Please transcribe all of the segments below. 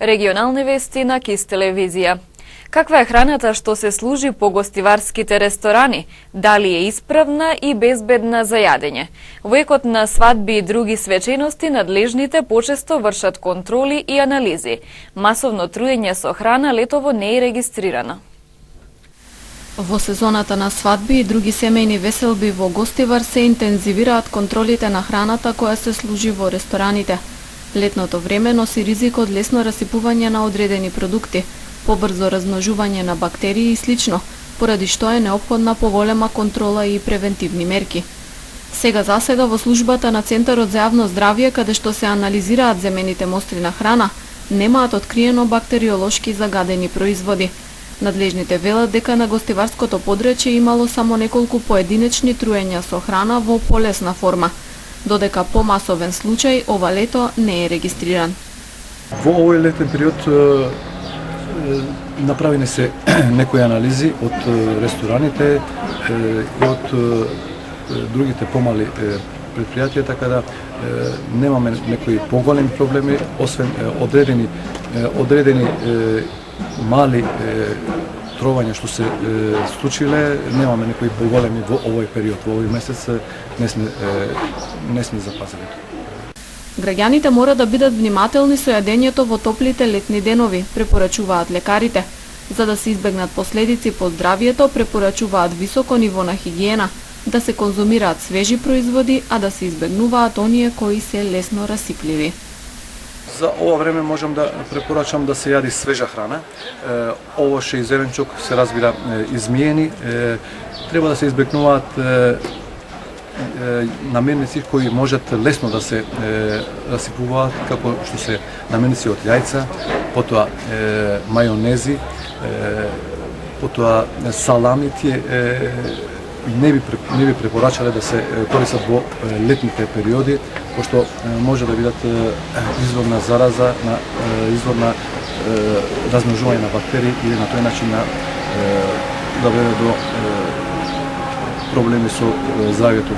Регионални вести на КИС телевизија. Каква е храната што се служи по гостиварските ресторани? Дали е исправна и безбедна за јадење? Во екот на свадби и други свечености надлежните почесто вршат контроли и анализи. Масовно труење со храна летово не е регистрирано. Во сезоната на свадби и други семејни веселби во Гостивар се интензивираат контролите на храната која се служи во рестораните. Летното време носи ризик од лесно расипување на одредени продукти, побрзо размножување на бактерии и слично, поради што е неопходна поголема контрола и превентивни мерки. Сега во службата на Центарот за јавно здравје, каде што се анализираат земените мостри на храна, немаат откриено бактериолошки загадени производи. Надлежните велат дека на гостиварското подрачје имало само неколку поединечни труења со храна во полесна форма, додека помасовен случај ова лето не е регистриран. Во овој летен период направени се некои анализи од рестораните и од другите помали предпријатија, така да немаме некои поголеми проблеми, освен одредени мали тровања што се случиле, немаме некои поголеми во овој период, во овој месец не сме запазени. Граѓаните мора да бидат внимателни со јадењето во топлите летни денови, препорачуваат лекарите. За да се избегнат последици по здравјето, препорачуваат високо ниво на хигиена, да се конзумираат свежи производи, а да се избегнуваат оние кои се лесно расипливи. За ова време можам да препорачам да се јади свежа храна. Овош и зеленчук се разбира измиени. Треба да се избегнуваат намирници кои можат лесно да се расипуваат, како што се намирници од јајца, потоа мајонези, потоа салами, тие не би препорачале да се користат во летните периоди, пошто може да бидат извор на зараза, извор на размножување на бактерии и на тој начин да доведе до проблеми со здравјето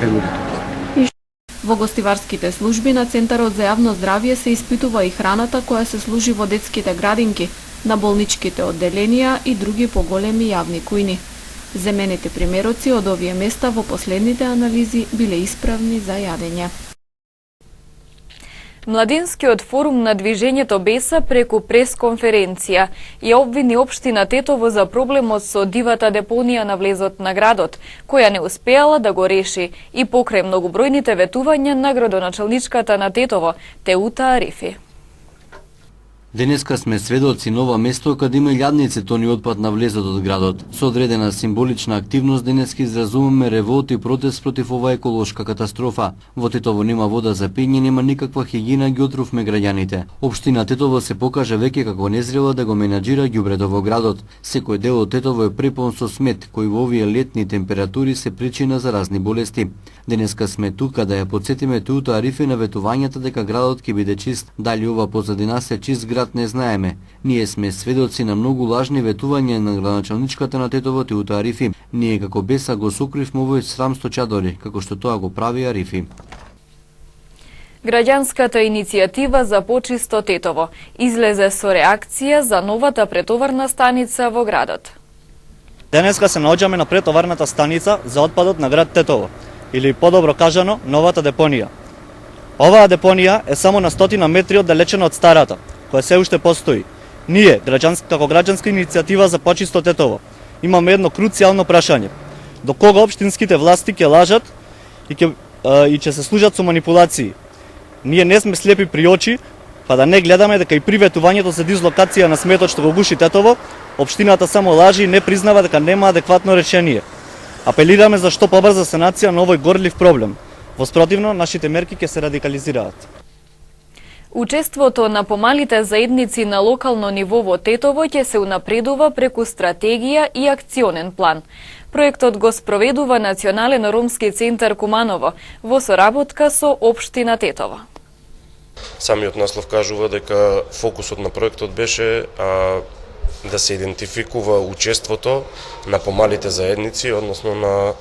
кај луѓето. Во гостиварските служби на Центарот за јавно здравје се испитува и храната која се служи во детските градинки, на болничките одделенија и други поголеми јавни кујни. Земените примероци од овие места во последните анализи биле исправни за јадење. Младинскиот форум на движењето Беса преку пресконференција ја обвини општина Тетово за проблемот со дивата депонија на влезот на градот, која не успеала да го реши и покрај многобројните ветувања на градоначалничката на Тетово, Теута Арифи. Денеска сме сведоци на ова место каде има илјадници тони отпад на влезот од градот. Со одредена символична активност денеска изразуваме револт и протест против оваа еколошка катастрофа. Во Тетово нема вода за пиње, нема никаква хигиена, ги отрувме граѓаните. Општина Тетово се покажа веќе како незрела да го менаџира ѓубрето во градот. Секој дел од Тетово е препон со смет, кој во овие летни температури се причина за разни болести. Денеска сме тука да ја потсетиме Теута Арифи на ветувањата дека градот ќе биде чист. Дали ова позади нас е чист град не знаеме. Ние сме сведоци на многу лажни ветувања на градоначалничката на Тетово Теута Арифи. Ние како Беса го сокривме овој срам со чадори, како што тоа го прави Арифи. Граѓанската иницијатива за почисто Тетово излезе со реакција за новата претоварна станица во градот. Денеска се наоѓаме на претоварната станица за отпадот на град Тетово, или подобро кажано, новата депонија. Оваа депонија е само на 100 метри оддалечена од старата, која се уште постои. Ние, како граѓанска иницијатива за почисто Тетово, имаме едно круцијално прашање. До кога општинските власти ќе лажат и ќе се служат со манипулации? Ние не сме слепи при очи, па да не гледаме дека и при ветувањето за дислокација на сметот што го буши Тетово, општината само лажи и не признава дека нема адекватно решение. Апелираме за што побрза санација на овој горлив проблем. Во спротивно, нашите мерки ќе се радикализираат. Учеството на помалите заедници на локално ниво во Тетово ќе се унапредува преку стратегија и акционен план. Проектот го спроведува Национален ромски центар Куманово во соработка со општина Тетово. Самиот наслов кажува дека фокусот на проектот беше да се идентификува учеството на помалите заедници, односно на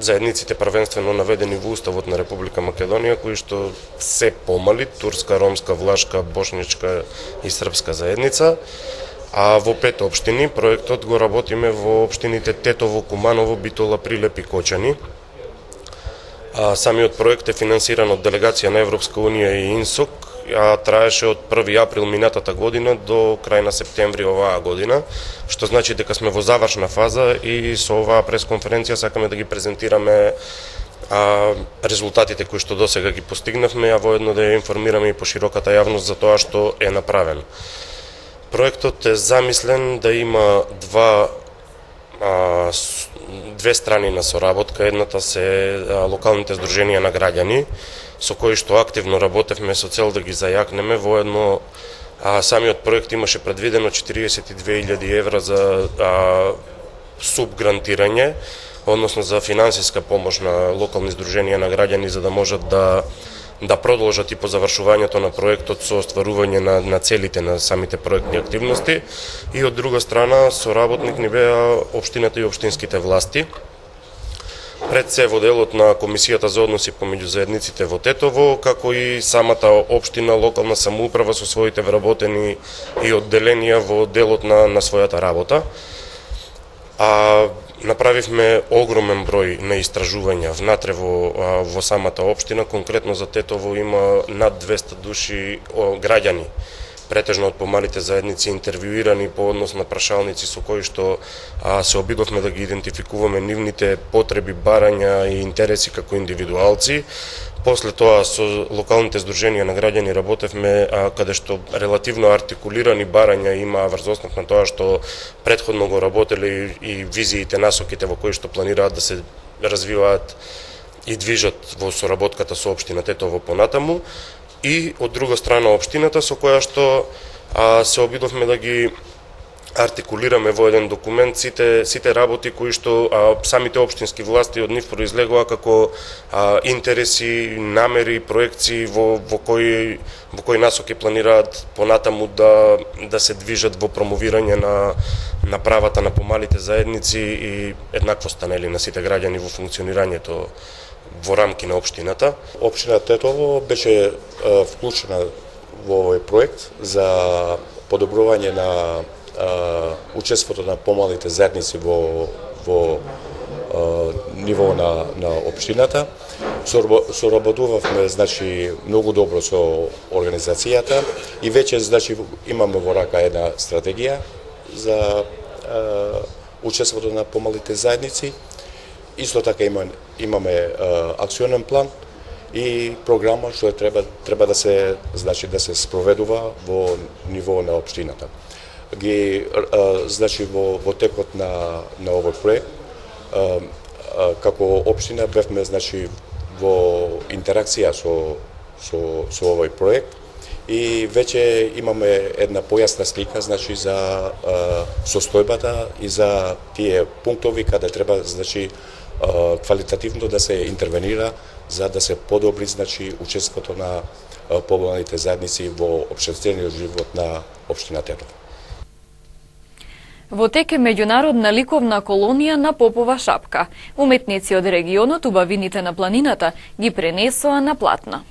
заедниците првенствено наведени во Уставот на Република Македонија, кои што се помали, турска, ромска, влашка, бошничка и српска заедница. А во 5 општини проектот го работиме во општините Тетово, Куманово, Битола, Прилеп и Кочани. Самиот проект е финансиран од делегација на Европска унија и ИНСОК, а траеше од 1 април минатата година до крај на септември оваа година, што значи дека сме во завршна фаза и со оваа пресконференција сакаме да ги презентираме резултатите кои што досега ги постигнавме, а воедно да ја информираме и пошироката јавност за тоа што е направено. Проектот е замислен да има две страни на соработка. Едната се локалните здруженија на граѓани, со кои што активно работевме со цел да ги зајакнеме. Воедно самиот проект имаше предвидено 42.000 евра за субгрантирање, односно за финансиска помош на локални здруженија на граѓани за да можат да продолжат и по завршувањето на проектот со остварување на целите на самите проектни активности. И од друга страна, соработник ни беа општината и општинските власти. Пред се во делот на Комисијата за односи помеѓу заедниците во Тетово, како и самата општина, локална самоуправа со своите вработени и одделенија во делот на својата работа. Направивме огромен број на истражувања внатре во самата општина. Конкретно за Тетово има над 200 души граѓани, претежно од помалите заедници, интервјуирани по однос на прашалници со кои што се обидовме да ги идентификуваме нивните потреби, барања и интереси како индивидуалци. После тоа со локалните здруженија на граѓани работевме каде што релативно артикулирани барања има врз основ на тоа што претходно го работеле и визиите, насоките во кои што планираат да се развиваат и движат во соработката со општина Тетово понатаму. И од друга страна општината со која што се обидовме да ги артикулираме во еден документ сите работи кои што самите општински власти од нив произлегува како интереси, намери, проекции во кои насоки планираат понатаму да се движат во промовирање на правата на помалите заедници и еднаквоста на сите граѓани во функционирањето во рамки на општината. Општина Тетово беше вклучена во овој проект за подобрување на учеството на помалите заедници во ниво на општината. Соработувавме многу добро со организацијата и веќе имаме во рака една стратегија за учеството на помалите заедници. Исто така имаме акционен план и програма што треба да се спроведува во ниво на општината. Во текот на овој проект како општина бевме во интеракција со овој проект и веќе имаме една појасна слика за состојбата и за тие пунктови каде треба квалитативно да се интервенира за да се подобри учеството на помалите заедници во општествениот живот на општина Тетово. Во тек е меѓународна ликовна колонија на Попова шапка. Уметници од регионот, убавините на планината, ги пренесоа на платна.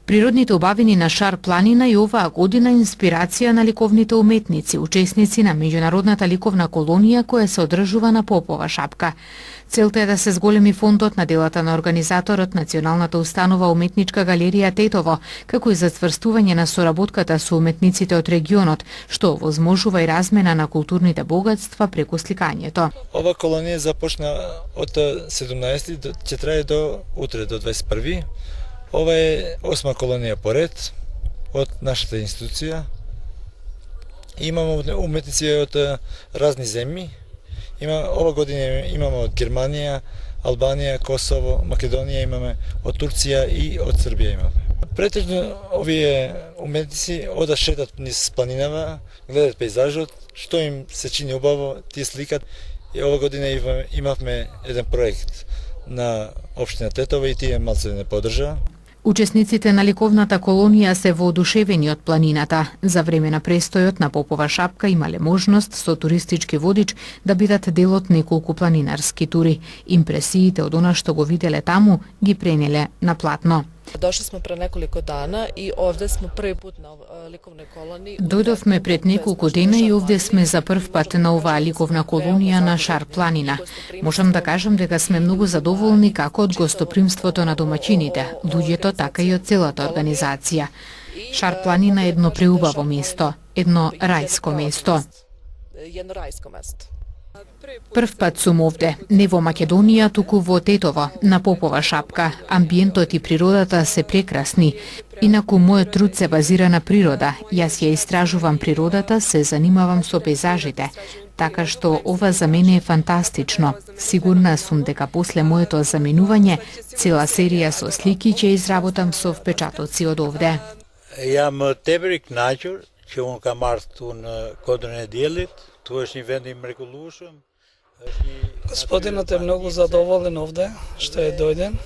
Природните убавини на Шар планина и оваа година инспирација на ликовните уметници, учесници на меѓународната ликовна колонија која се одржува на Попова шапка. Целта е да се зголеми фондот на делата на организаторот Националната установа Уметничка галерија Тетово, како и затврстување на соработката со уметниците од регионот, што овозможува и размена на културните богатства преку сликањето. Ова колонија започна од 17 ќе трае до утре до 21. Ова е 8 колонија поред од нашата институција. Имаме уметници од разни земји. Ова година имаме од Германија, Албанија, Косово, Македонија, имаме од Турција и од Србија имаме. Претежно овие уметници одат шетат низ планинава, гледат пейзажот, што им се чини убаво, тие сликат. И ова година имавме еден проект на општина Тетово и тие малце не поддржаа. Учесниците на ликовната колонија се воодушевени од планината. За време на престојот на Попова шапка имале можност со туристички водич да бидат дел од неколку планинарски тури. Импресиите од она што го виделе таму ги пренеле на платно. Дошли сме пред неколку дана и овде сме први пат на ликовнoj колонiji. Дојдовме пред неколку дена и овде сме за прв пат на оваа ликовна колонија на Шар планина. Можам да кажам дека сме многу задоволни како од гостопримството на домаќините, луѓето, така и од целата организација. Шар планина е едно преубаво место, едно рајско место. Едно рајско место. Прв пат сум овде, не во Македонија, туку во Тетово, на Попова шапка. Амбиентот и природата се прекрасни. Инаку мојот труд се базира на природа. Јас ја истражувам природата, се занимавам со пейзажите. Така што ова за мене е фантастично. Сигурна сум дека после моето заминување, цела серија со слики ќе изработам со впечатоци од овде. Jam tepër I kënaqur që unë kam ardhur këtu në Kodrën e Diellit. Tu është një vend I mrekullueshëm. Господинот е многу задоволен овде што е дојден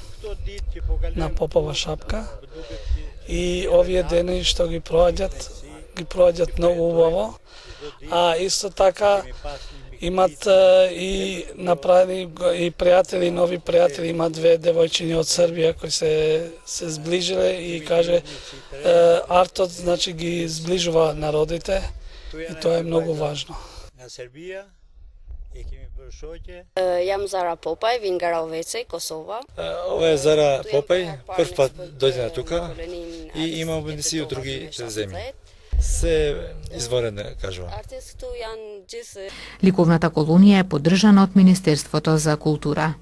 на Попова шапка и овие дени што ги проаѓат многу убаво, а исто така имат и направени и пријатели, нови пријатели, има две девојчиња од Србија кои се зближиле и каже артот значи ги зближува народите и тоа е многу важно. Jam Zara Popaj, vin nga Raveci, Kosova. Ова е Зара Попај, прв пат дојде на тука и има бенефиции од други земји. Се изворено, кажувам. Ликовната колонија е поддржана од Министерството за култура.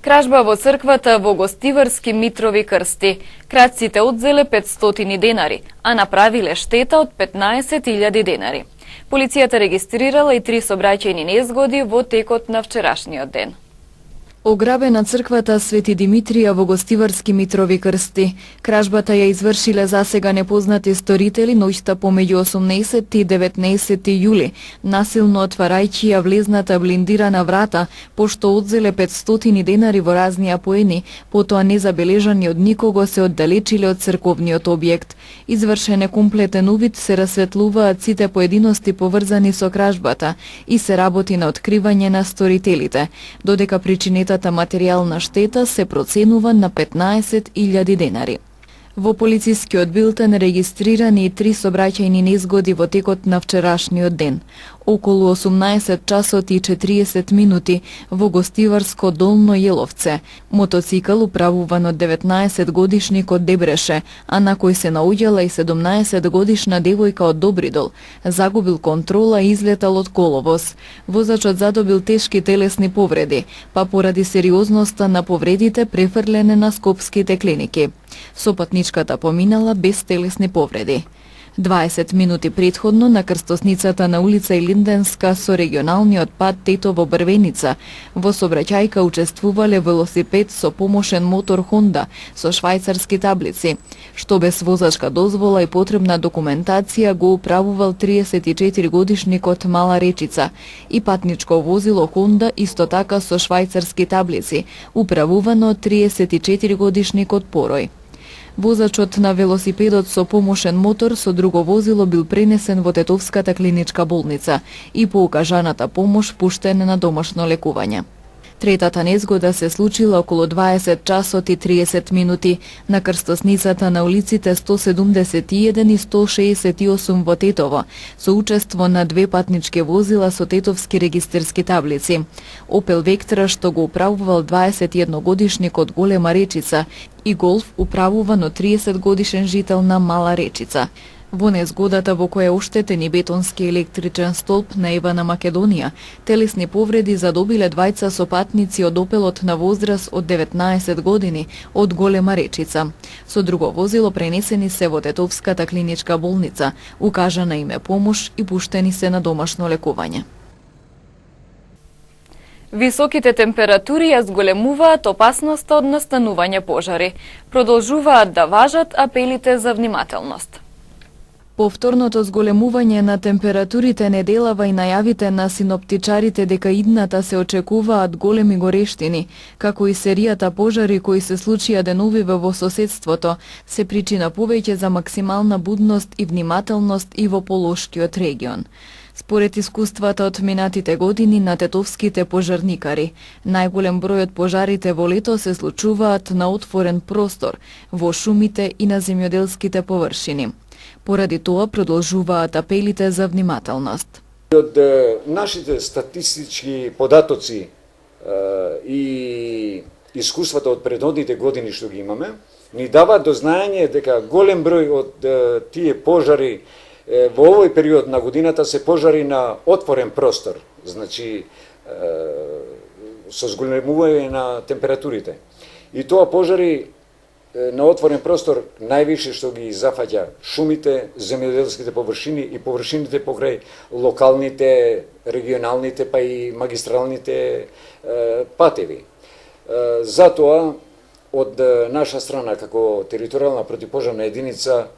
Кражба во црквата во Гостиварски Митрови крсти. Крадците одзеле 500 денари, а направиле штета од 15.000 денари. Полицијата регистрирала и 3 сообраќајни незгоди во текот на вчерашниот ден. Ограбена црквата Свети Димитрија во Гостиварски Митрови крсти. Кражбата ја извршиле засега непознати сторители ноќта помеѓу 18 и 19 јули, насилно отварајќи ја влезната блиндирана врата, пошто одзеле 500 денари во разни апоени, потоа незабележани од никого се оддалечиле од црковниот објект. Извршен е комплетен увид, се расветлуваат сите поединости поврзани со кражбата и се работи на откривање на сторителите, додека причинетата материјална штета се проценува на 15.000 денари. Во полицискиот билтен регистрирани и 3 сообраќајни незгоди во текот на вчерашниот ден. Околу 18 часот и 40 минути во Гостиварско Долно Јеловце. Мотоцикл управуван од 19 годишник од Дебреше, а на кој се наоѓала и 17 годишна девојка од Добридол, загубил контрола и излетал од коловоз. Возачот задобил тешки телесни повреди, па поради сериозноста на повредите префрлене на скопските клиники. Сопатничката поминала без телесни повреди. 20 минути претходно на крстосницата на улица Илинденска со регионалниот пат Тетово-Брвеница во сообраќајка учествувале велосипед со помошен мотор Honda со швајцарски таблици, што без возачка дозвола и потребна документација го управувал 34 годишникот Мала Речица и патничко возило Honda исто така со швајцарски таблици, управувано од 34 годишникот Порој. Возачот на велосипедот со помошен мотор со друго возило бил пренесен во Тетовската клиничка болница и по укажаната помош пуштен на домашно лекување. Третата незгода се случила околу 20 часот и 30 минути на крстосницата на улиците 171 и 168 во Тетово, со учество на 2 патнички возила со тетовски регистерски таблици. Опел Вектра што го управувал 21 годишник од Голема Речица и Голф управуван од 30 годишен жител на Мала Речица. Во незгодата во која оштетен и бетонски електричен столб на Ева на Македонија, телесни повреди задобиле двајца сопатници од Опелот на возраст од 19 години од Голема Речица. Со друго возило пренесени се во Тетовската клиничка болница, укажана им е помош и пуштени се на домашно лекување. Високите температури ја зголемуваат опасноста од настанување пожари. Продолжуваат да важат апелите за внимателност. Повторното зголемување на температурите не делава и најавите на синоптичарите дека идната се очекуваат големи горештини, како и серијата пожари кои се случија деновиве во соседството, се причина повеќе за максимална будност и внимателност и во Полошкиот регион. Според искуствата од минатите години на тетовските пожарникари, најголем број од пожарите во лето се случуваат на отворен простор, во шумите и на земјоделските површини. Поради тоа продолжуваат апелите за внимателност. Од нашите статистички податоци и искуствата од предходните години што ги имаме, ни дава до знаење дека голем број од тие пожари во овој период на годината се пожари на отворен простор, значи со зголемување на температурите. И тоа пожари на отворен простор највише што ги зафаќа шумите, земјоделските површини и површините покрај локалните, регионалните па и магистралните патеви. Затоа од наша страна како територијална противпожарна единица,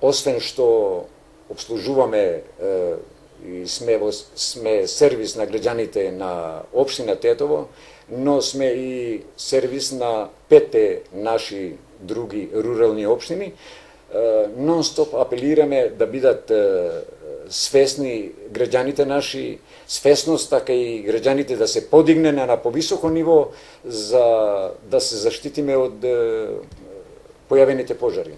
освен што обслужуваме и сме сервис на граѓаните на општина Тетово, но сме и сервис на 5 наши други рурални општини. Нон-стоп апелираме да бидат свесни граѓаните наши, свесност, така и граѓаните да се подигне на повисоко ниво за да се заштитиме од појавените пожари.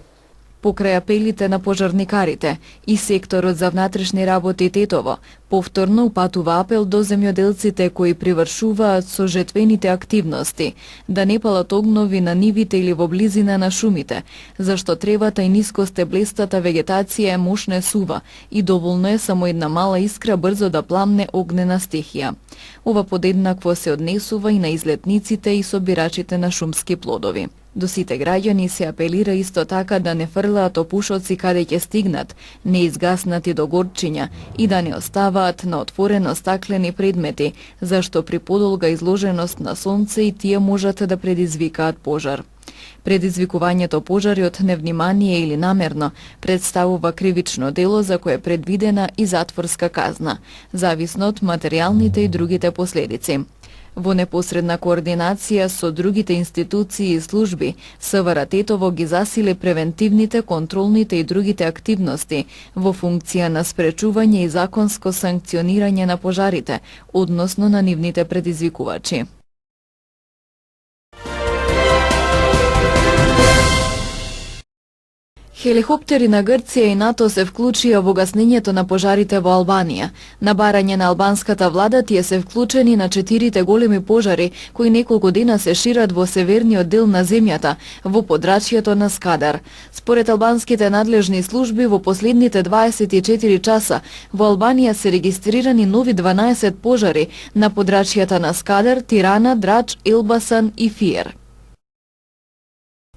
Покрај апелите на пожарникарите и секторот за внатрешни работи Тетово, повторно упатува апел до земјоделците кои привршуваат со жетвените активности, да не палат огнови на нивите или во близина на шумите, зашто тревата и нискостеблестата вегетација е мощна сува и доволно е само една мала искра брзо да пламне огнена стихија. Ова подеднакво се однесува и на излетниците и собирачите на шумски плодови. До сите граѓани се апелира исто така да не фрлаат опушоци каде ќе стигнат, неизгаснати до горчиња и да не оставаат на отворено стаклени предмети, зашто при подолга изложеност на сонце и тие можат да предизвикаат пожар. Предизвикувањето пожари од невнимание или намерно представува кривично дело за кое е предвидена и затворска казна, зависно од материјалните и другите последици. Во непосредна координација со другите институции и служби, СВР Тетово ги засили превентивните, контролните и другите активности во функција на спречување и законско санкционирање на пожарите, односно на нивните предизвикувачи. Хеликоптери на Грција и НАТО се вклучија во гаснењето на пожарите во Албанија. На барање на албанската влада тие се вклучени на 4 големи пожари кои неколку дена се шират во северниот дел на земјата, во подрачјето на Скадар. Според албанските надлежни служби, во последните 24 часа во Албанија се регистрирани нови 12 пожари на подрачјата на Скадар, Тирана, Драч, Елбасан и Фиер.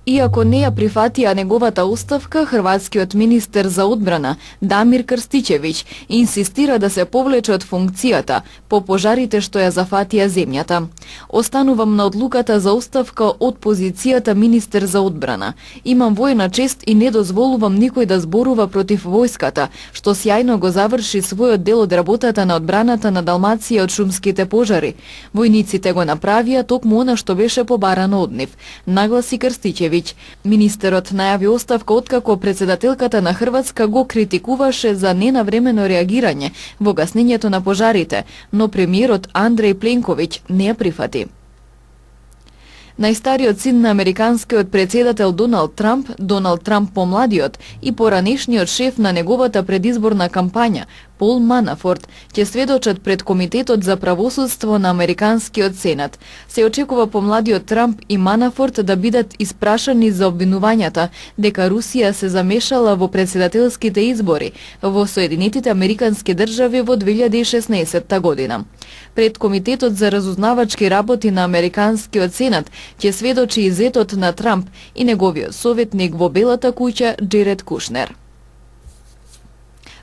Иако не ја прифатија неговата оставка, хрватскиот министер за одбрана Дамир Крстичевиќ инсистира да се повлече од функцијата по пожарите што ја зафатија земјата. Останувам на одлуката за оставка од позицијата министер за одбрана. Имам војна чест и не дозволувам никој да зборува против војската, што сјајно го заврши својот дел од работата на одбраната на Далмација од шумските пожари. Војниците го направија токму она што беше побарано од нив, нагласи Крстичевиќ. Министерот најави оставка откако председателката на Хрватска го критикуваше за ненавремено реагирање во гаснењето на пожарите, но премиерот Андреј Пленковиќ не ја прифати. Најстариот син на американскиот председател Доналд Трамп помладиот и поранешниот шеф на неговата предизборна кампања, Пол Манафорт, ќе сведочат пред Комитетот за правосудство на Американскиот Сенат. Се очекува помладиот Трамп и Манафорт да бидат испрашани за обвинувањата дека Русија се замешала во председателските избори во Соединетите Американски држави во 2016 година. Пред Комитетот за разузнавачки работи на Американскиот Сенат ќе сведочи и зетот на Трамп и неговиот советник во Белата куќа Джеред Кушнер.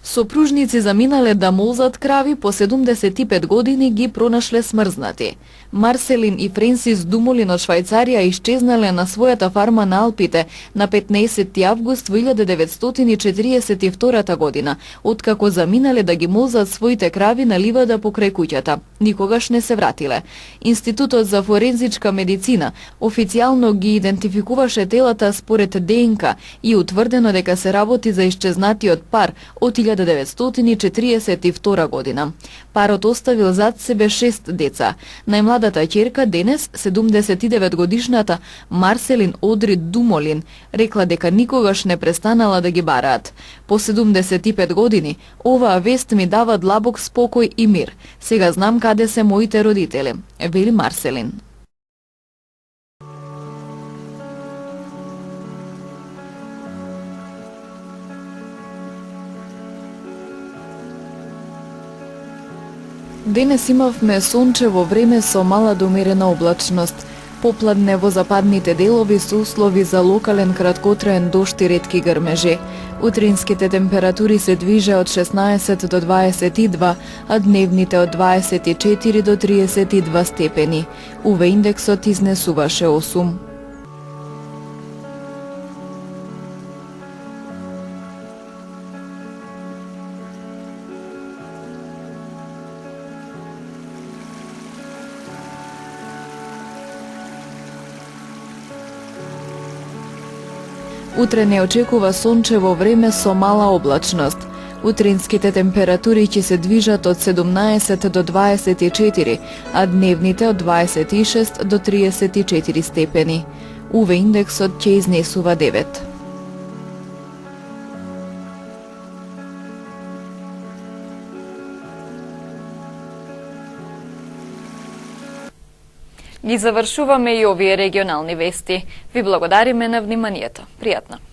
Сопружници заминале да молзат крави по 75 години ги пронашле смрзнати. Марселин и Френсис Думолин од Швајцарија исчезнале на својата фарма на Алпите на 15 август 1942 година, откако заминале да ги молзат своите крави на ливада покрај куќата. Никогаш не се вратиле. Институтот за форензичка медицина официјално ги идентификуваше телата според ДНК и утврдено дека се работи за исчезнатиот пар од 1942 година. Парот оставил зад себе 6 деца. Најмладата ќерка денес, 79 годишната Марселин Одри Думолин, рекла дека никогаш не престанала да ги бараат. По 75 години, оваа вест ми дава длабок спокој и мир. Сега знам каде се моите родители, вели Марселин. Денес имавме сончево време со мала до умерена облачност. Попладне во западните делови со услови за локален краткотраен дожд и ретки грмежи. Утринските температури се движеа од 16 до 22, а дневните од 24 до 32 степени. УВ индексот изнесуваше 8. Утре не очекува сончево време со мала облачност. Утринските температури ќе се движат од 17 до 24, а дневните од 26 до 34 степени. УВ индексот ќе изнесува 9. Ги завршуваме и овие регионални вести. Ви благодариме на вниманието. Пријатно.